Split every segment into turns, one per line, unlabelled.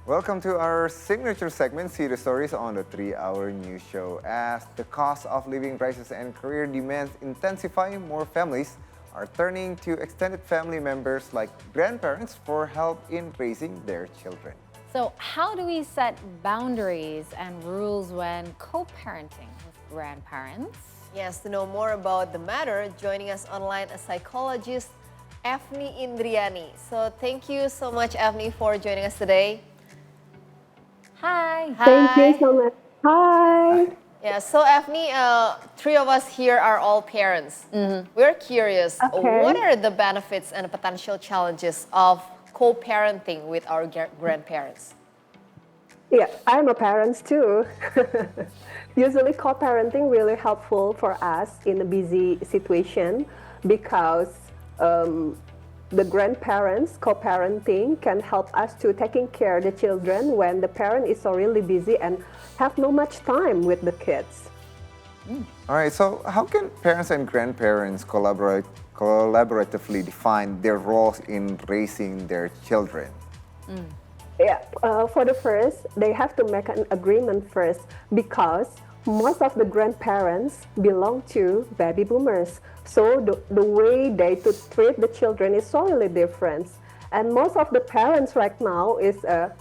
Welcome to our signature segment, See the Stories, on the 3-hour news show. As the cost of living rises and career demands intensify, more families are turning to extended family members like grandparents for help in raising their children.
So how do we set boundaries and rules when co-parenting with grandparents?
Yes, to know more about the matter, joining us online a psychologist, Efnie Indrianie. So thank you so much, Efnie, for joining us today.
Hi.
Thank you so much. Hi.
Yeah, so Efnie, three of us here are all parents. We're curious,
Okay.
what are the benefits and potential challenges of co-parenting with our grandparents?
Yeah, I'm a parent too. Usually co-parenting really helpful for us in a busy situation because the grandparents co-parenting can help us to taking care of the children when the parent is so really busy and have no much time with the kids.
All right, so how can parents and grandparents collaboratively define their roles in raising their children?
Yeah, for the first, they have to make an agreement first because most of the grandparents belong to baby boomers. So the way they to treat the children is totally different. And most of the parents right now is a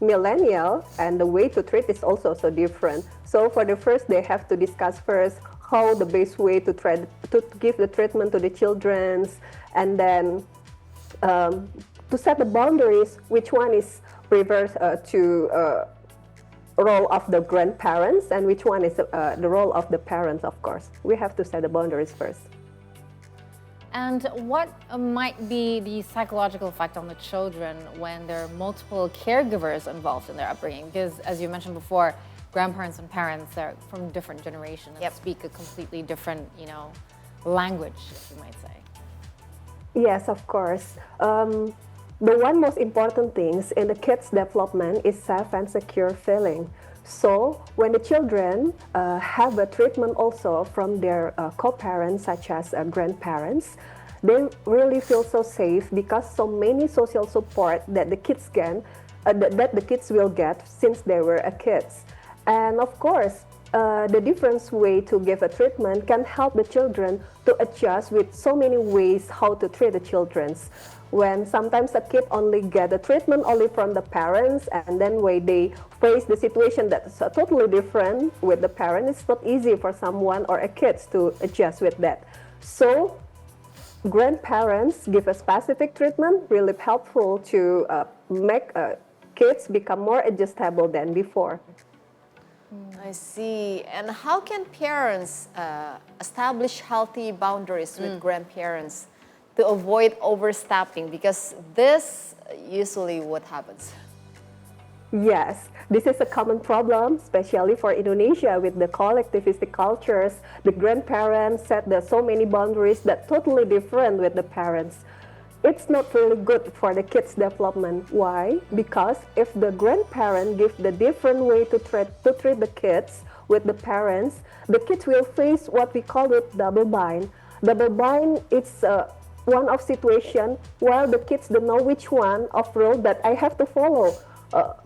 millennial, and the way to treat is also so different. So for the first, they have to discuss first how the best way to give the treatment to the children, and then to set the boundaries, which one is refers to role of the grandparents and which one is the role of the parents, of course. We have to set the boundaries first.
And what might be the psychological effect on the children when there are multiple caregivers involved in their upbringing? Because as you mentioned before, grandparents and parents are from different generations and speak a completely different, language, if you might say.
Yes, of course. The one most important things in the kids' development is safe and secure feeling. So when the children have a treatment also from their co-parents, such as grandparents, they really feel so safe because so many social support that the kids that the kids will get since they were kids. And of course, the different way to give a treatment can help the children to adjust with so many ways how to treat the children. When sometimes a kid only get the treatment only from the parents, and then when they face the situation that's totally different with the parent, it's not easy for someone or a kid to adjust with that. So grandparents give a specific treatment, really helpful to make kids become more adjustable than before.
I see. And how can parents establish healthy boundaries with grandparents to avoid overstepping? Because this usually what happens.
Yes, this is a common problem, especially for Indonesia with the collectivistic cultures. The grandparents set so many boundaries that totally different with the parents. It's not really good for the kids' development. Why? Because if the grandparent gives the different way to treat the kids with the parents, the kids will face what we call it double bind. Double bind is one of situation where the kids don't know which one of role that I have to follow,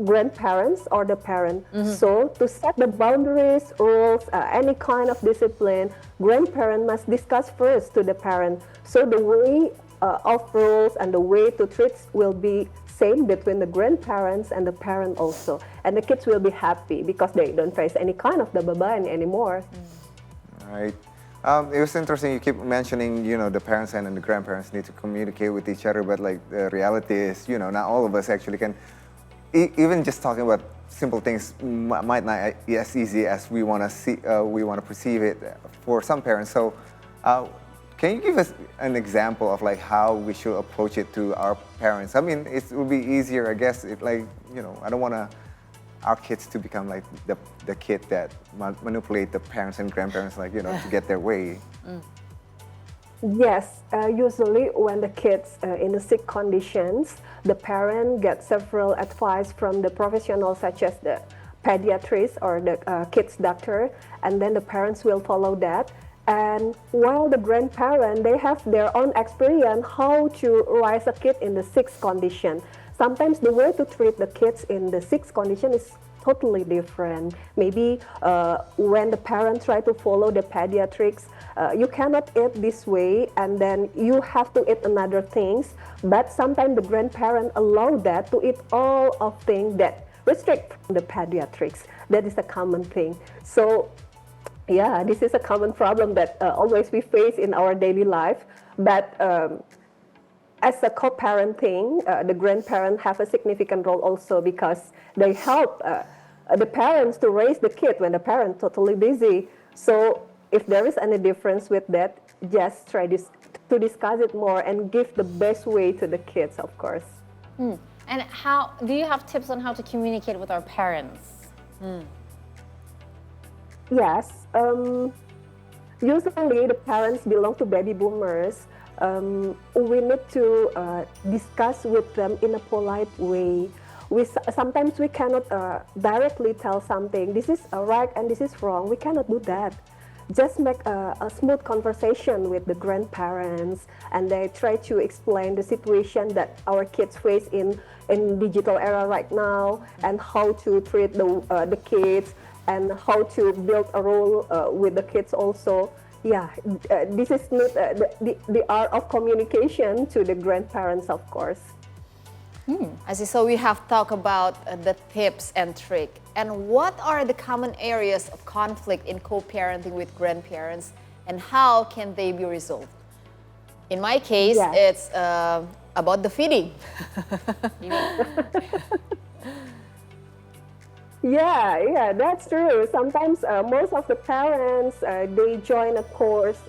grandparents or the parent. So to set the boundaries, rules, any kind of discipline, grandparent must discuss first to the parent. So the way of rules and the way to treat will be same between the grandparents and the parent also. And the kids will be happy because they don't face any kind of the beban anymore.
Right. It was interesting. You keep mentioning, the parents and the grandparents need to communicate with each other, but like the reality is, not all of us actually can. Even just talking about simple things might not be as easy as we want to see. We want to perceive it for some parents. So, can you give us an example of like how we should approach it to our parents? I mean, it would be easier, I guess. If I don't want our kids to become like the kid that manipulate the parents and grandparents, to get their way.
Yes, usually when the kids in the sick conditions, the parent gets several advice from the professionals such as the pediatrist or the kids doctor, and then the parents will follow that. And while the grandparent, they have their own experience how to raise a kid in the sick condition. sometimes the way to treat the kids in the sick condition is totally different. Maybe when the parent try to follow the pediatrics, you cannot eat this way and then you have to eat another things. But sometimes the grandparent allow that to eat all of things that restrict the pediatrics. That is a common thing. So yeah, this is a common problem that always we face in our daily life. But as a co-parenting, the grandparents have a significant role also because they help the parents to raise the kid when the parent totally busy. So if there is any difference with that, just try to discuss it more and give the best way to the kids, of course.
And how do you have tips on how to communicate with our parents?
Yes. Usually the parents belong to baby boomers. We need to discuss with them in a polite way. Sometimes we cannot directly tell something, this is right and this is wrong. We cannot do that. Just make a smooth conversation with the grandparents, and they try to explain the situation that our kids face in digital era right now, and how to treat the kids, and how to build a role with the kids also. Yeah, this is not the art of communication to the grandparents, of course.
I see. So we have talked about the tips and trick. And what are the common areas of conflict in co-parenting with grandparents, and how can they be resolved? In my case, it's about the feeding.
Yeah, that's true. Sometimes most of the parents, they join a course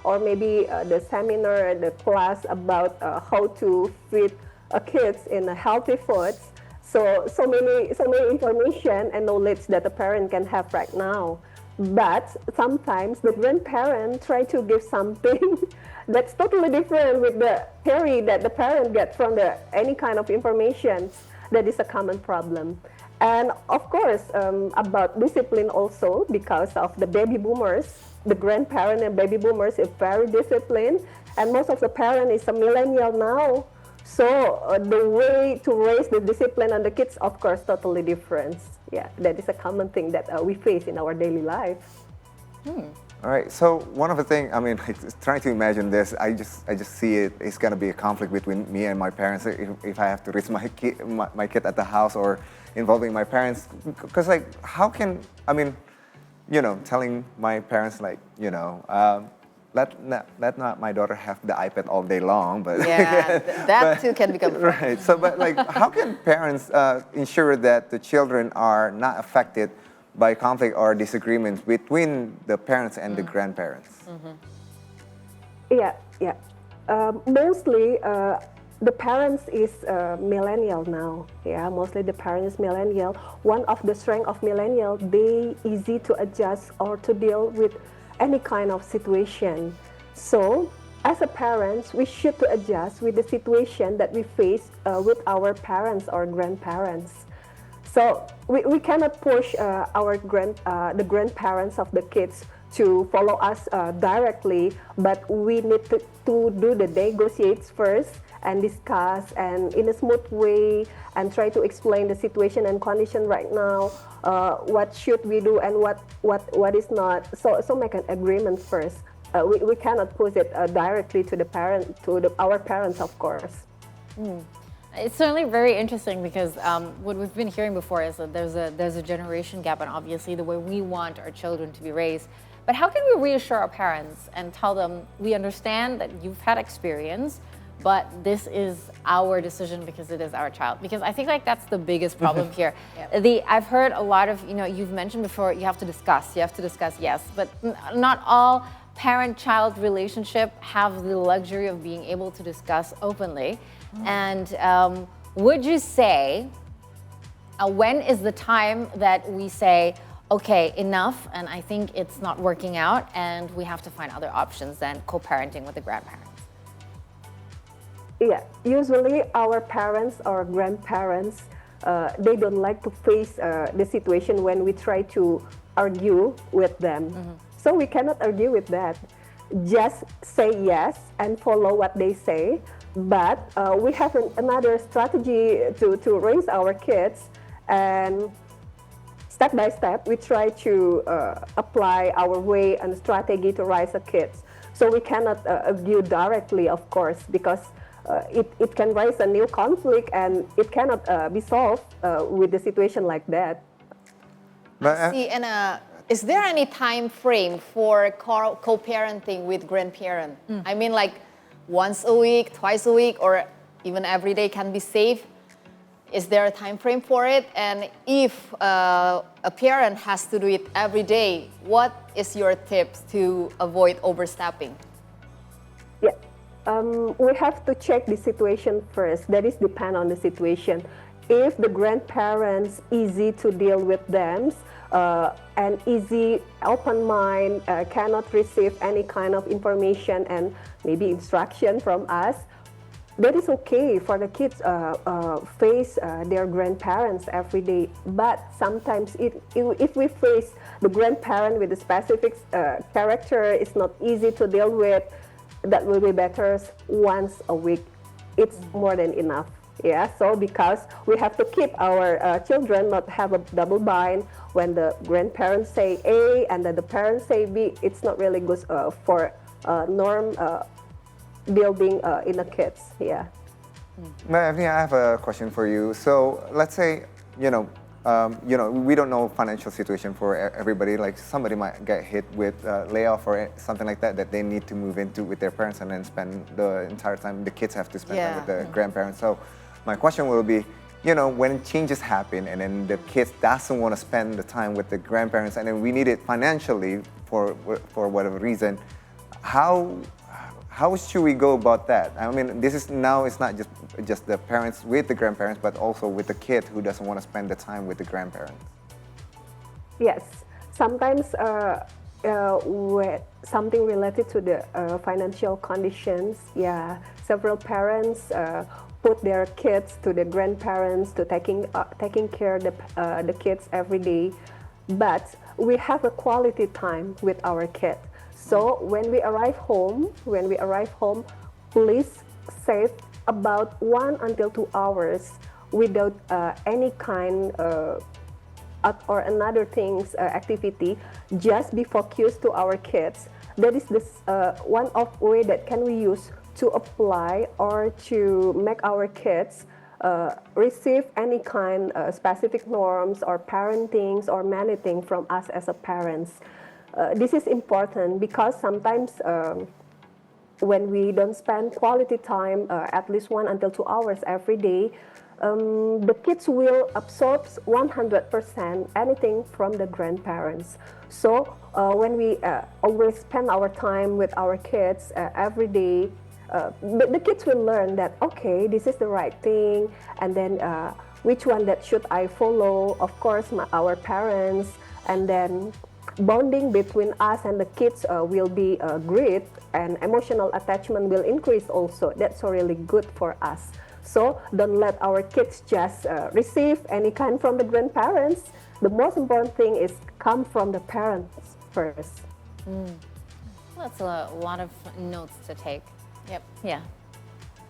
or maybe the seminar, the class about how to feed kids in a healthy foods. So many information and knowledge that the parent can have right now. But sometimes the grandparent try to give something that's totally different with the theory that the parent get from any kind of information. That is a common problem. And of course, about discipline also, because of the baby boomers, the grandparent and baby boomers is very disciplined, and most of the parent is a millennial now. So the way to raise the discipline on the kids, of course, totally different. Yeah, that is a common thing that we face in our daily life.
All right. So one of the things, I mean, like, trying to imagine this, I just see it's gonna be a conflict between me and my parents if I have to raise my kid at the house or involving my parents, because like how can, I mean, telling my parents like, let not my daughter have the iPad all day long, but
that too can become
right. So, but like, how can parents ensure that the children are not affected by conflict or disagreements between the parents and the grandparents?
Yeah. Mostly the parents is millennial now. Yeah, mostly the parents is millennial. One of the strength of millennial, they easy to adjust or to deal with any kind of situation. So as a parents, we should to adjust with the situation that we face with our parents or grandparents. So we cannot push the grandparents of the kids to follow us directly, but we need to do the negotiates first and discuss and in a smooth way and try to explain the situation and condition right now, what should we do and what is not. So make an agreement first. We cannot push it directly to our parents, of course.
It's certainly very interesting because what we've been hearing before is that there's a generation gap, and obviously the way we want our children to be raised. But how can we reassure our parents and tell them we understand that you've had experience, but this is our decision because it is our child? Because I think like that's the biggest problem here. I've heard a lot of, you've mentioned before, you have to discuss, yes, but not all parent-child relationship have the luxury of being able to discuss openly. And would you say, when is the time that we say, okay, enough, and I think it's not working out, and we have to find other options than co-parenting with the grandparents?
Yeah, usually our parents or grandparents, they don't like to face the situation when we try to argue with them. So we cannot argue with that. Just say yes and follow what they say. But we have another strategy to raise our kids, and step by step we try to apply our way and strategy to raise the kids. So we cannot argue directly, of course, because it can raise a new conflict and it cannot be solved with the situation like that.
But,
See, and is there any time frame for co-parenting with grandparent? I mean, like once a week, twice a week, or even every day can be safe. Is there a time frame for it? And if a parent has to do it every day, what is your tips to avoid overstepping?
Yeah, we have to check the situation first. That is depend on the situation. If the grandparents easy to deal with them and easy, open mind, cannot receive any kind of information and maybe instruction from us, that is okay for the kids face their grandparents every day. But sometimes if we face the grandparent with a specific character, it's not easy to deal with, that will be better once a week. It's more than enough. Yeah, so because we have to keep our children not have a double bind. When the grandparents say A and then the parents say B, it's not really good for norm building in the kids. Yeah.
Efnie, I have a question for you. So let's say, we don't know financial situation for everybody. Like somebody might get hit with layoff or something like that they need to move into with their parents and then spend the entire time. The kids have to spend time with the grandparents. So my question will be, when changes happen and then the kids doesn't want to spend the time with the grandparents and then we need it financially for whatever reason, how should we go about that? I mean, it's not just the parents with the grandparents, but also with the kid who doesn't want to spend the time with the grandparents.
Yes, sometimes with something related to the financial conditions, yeah, several parents put their kids to the grandparents to taking care of the kids every day, but we have a quality time with our kid. So when we arrive home, please save about 1 until 2 hours without any kind or another things activity. Just be focused to our kids. That is this one of way that can we use to apply or to make our kids receive any kind specific norms or parentings or managing from us as a parents. This is important because sometimes when we don't spend quality time, at least 1 until 2 hours every day, the kids will absorb 100% anything from the grandparents. So when we always spend our time with our kids every day, the kids will learn that, okay, this is the right thing, and then which one that should I follow, of course, our parents, and then bonding between us and the kids will be great, and emotional attachment will increase also. That's really good for us. So don't let our kids just receive any kind from the grandparents. The most important thing is come from the parents first.
That's a lot of notes to take.
Yep.
Yeah.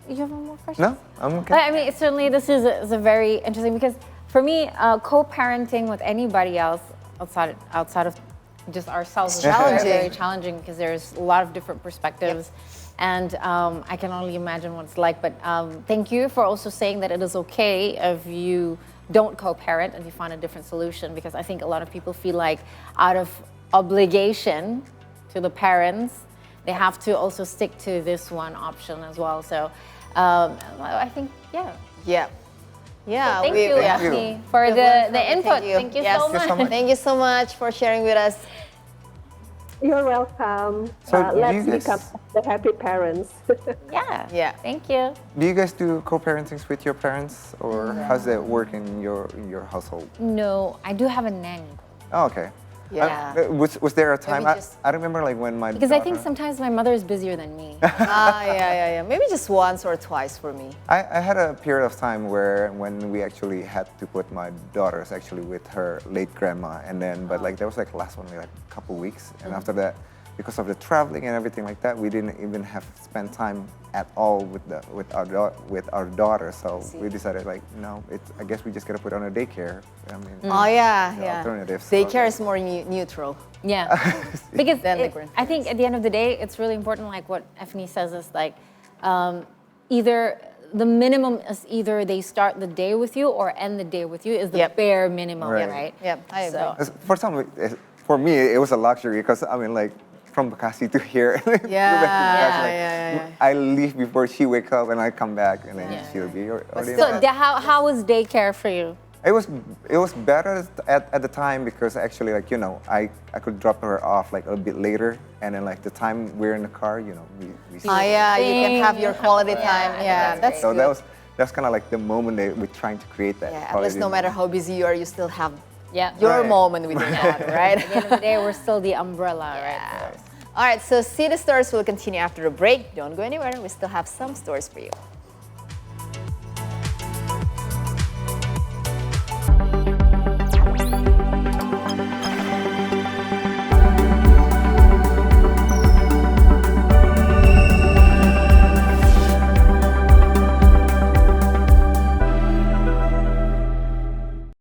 You have one more question?
No, I'm okay.
I mean, certainly this is a very interesting, because for me, co-parenting with anybody else outside of just ourselves is very challenging, because there's a lot of different perspectives. And I can only imagine what it's like. But thank you for also saying that it is okay if you don't co-parent and you find a different solution, because I think a lot of people feel like out of obligation to the parents, they have to also stick to this one option as well. So I think, yeah.
Yeah,
Thank you, Efnie, for the input. Thank you so much.
Thank you so much for sharing with us.
You're welcome.
So
let's become the happy parents.
Yeah. Thank you.
Do you guys do co-parentings with your parents, or how's that work in your household?
No, I do have a nanny.
Oh, okay.
Yeah.
Was there a time?
Maybe just-
I remember like when my
Because I think sometimes my mother is busier than me.
Yeah. Maybe just once or twice for me.
I had a period of time when we actually had to put my daughters actually with her late grandma, and then but like there was like last one like a couple weeks, and after that because of the traveling and everything like that, we didn't even have spent time at all with our daughter. So we decided like, no, I guess we just gotta put on a daycare. I mean,
Oh yeah,
the
yeah.
alternatives.
Daycare is more neutral.
Yeah, because
Then the
I think at the end of the day, it's really important. Like what Efnie says is like, either the minimum is either they start the day with you or end the day with you is the bare minimum,
Right.
right?
Yep, I agree.
For me, it was a luxury because I mean, like from Bekasi to here, go back to Bekasi, like,
yeah.
I leave before she wake up and I come back and then she'll be already.
So how was daycare for you?
It was better at the time because actually like I could drop her off like a bit later and then like the time we're in the car we
Oh yeah, you can have your quality time. Yeah, that's
so
good.
that's kind of like the moment that we're trying to create that.
Yeah, at
quality
least no matter
moment.
how busy you are, you still have
Your
your moment with your daughter, right?
At the end of the day, we're still the umbrella, right?
All right, so See the Stories will continue after the break. Don't go anywhere. We still have some stories for you.